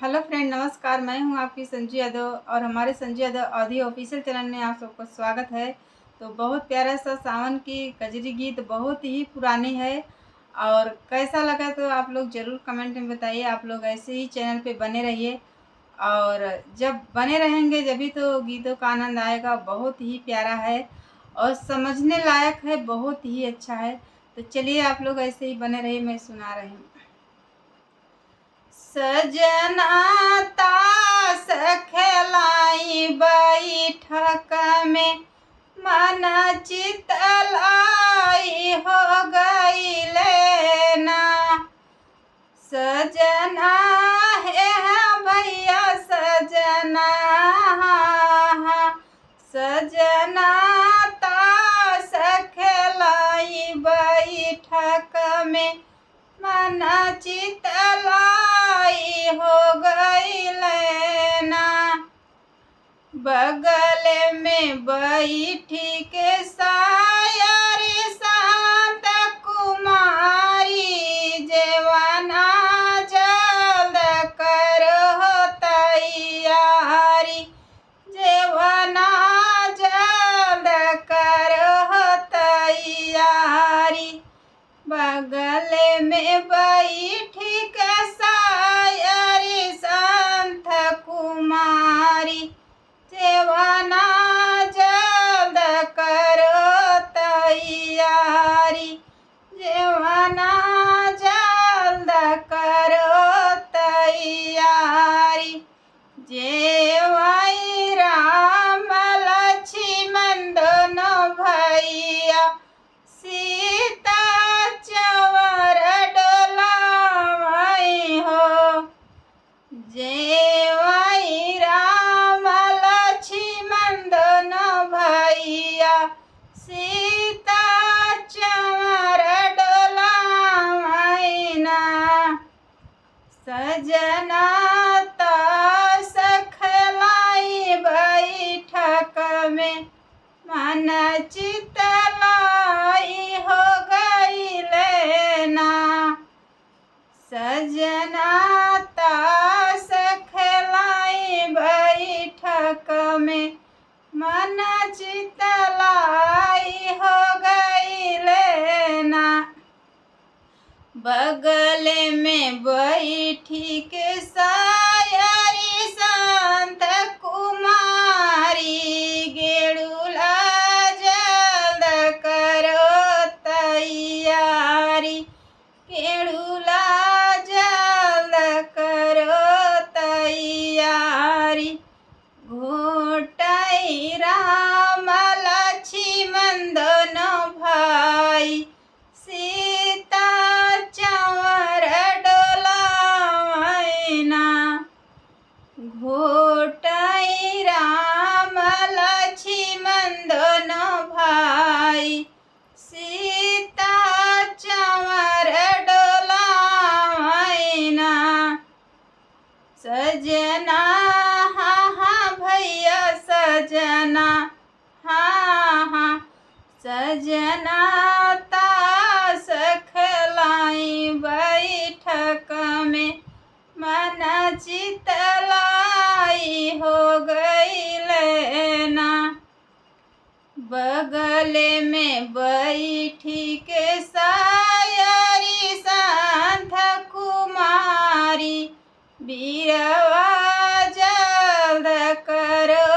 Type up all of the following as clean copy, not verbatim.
Hello friend, नमस्कार। मैं हूं आपकी संजू यादव और हमारे Sanju Yadav audio official channel में आप सबको स्वागत है। तो बहुत प्यारा सा सावन की कजरी गीत बहुत ही पुरानी है और कैसा लगा तो आप लोग ज़रूर कमेंट में बताइए। आप लोग ऐसे ही चैनल पे बने रहिए और जब बने रहेंगे जभी तो गीतों का आनंद आएगा। बहुत ही प्यारा है और समझने लायक है, बहुत ही अच्छा है। तो चलिए आप लोग ऐसे ही बने रहिए, मैं सुना रही हूँ। सजना तास खेलाई बैठक में मन चितलाई हो गई लेना। सजना है भैया सजना, सजना तास खेलाई बैठक में मन चितलाई हो गई लेना। बगल में बैठी के सायरी शांत कुमारी जेवाना जल्द करो तैयारी, जेवाना जल्द करो तैयारी। बगल में बैठी के सायरी संत कुमारी जेवाना जल्द करो तैयारी, जेवाना जल्द करो तैयारी। जेवाई राम लक्ष्मण दोनों भैया सीता चंवर डोलावई हो। जेवाई राम लक्ष्मण दोनों भैया सीता चंवर डोलावई ना। सजना तास खेलाई बैठक में मन चितलाई हो गई लेना। सजना तास खेलाई बैठक में मन चितलाई हो गई लेना। बगल में बैठी के सायरी संत कुमारी गेड़ुला जल्द करो तैयारी, गेड़ुला जल्द करो तैयारी। घोटाई राम लक्ष्मण दोनों भाई सीता चंवर डोलावई ना। घोटाई राम लक्ष्मण दोनों भाई सीता चंवर डोलावई ना। सजना हाँ भैया सजना, हाँ सजना तास खेलाई बैठक में मन चितलाई हो गई लेना। बगल में बैठी के सायरी संत कुमारी बीरवा जल्द करो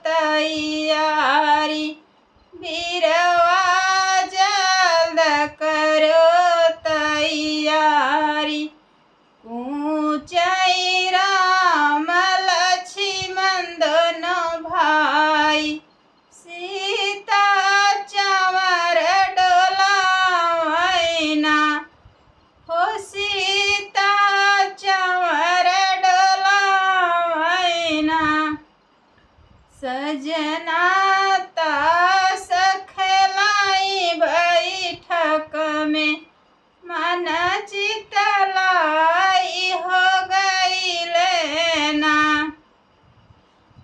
तैयारी, बीरवा जल्द करो तैयारी। ऊंचाई राम लक्ष्मण दोनों भाई सीता चंवर डोलावई ना हो। सीता चंवर डोलावई ना। सजना तास खेलाई बैठक में मन चितलाई हो गई लेना।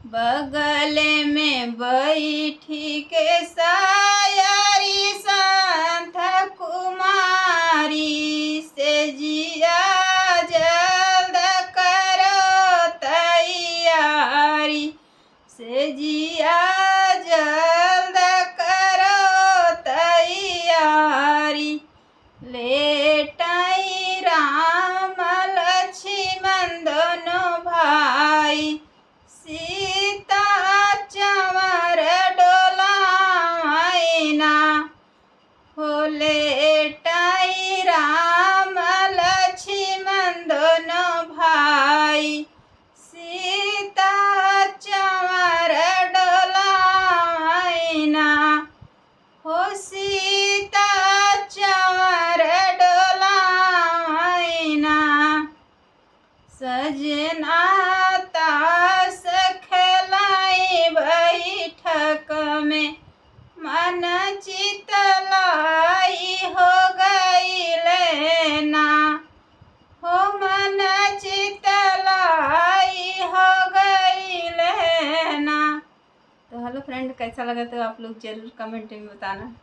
बगल में बैठी के सायरी संत कुमारी से जिया जल्द करो सजना तास खेलाई बैठक में मन चितलाई हो गई ना, हो मन चितलाई हो गई ना। तो हेलो फ्रेंड, कैसा लगा तो आप लोग ज़रूर कमेंट में बताना।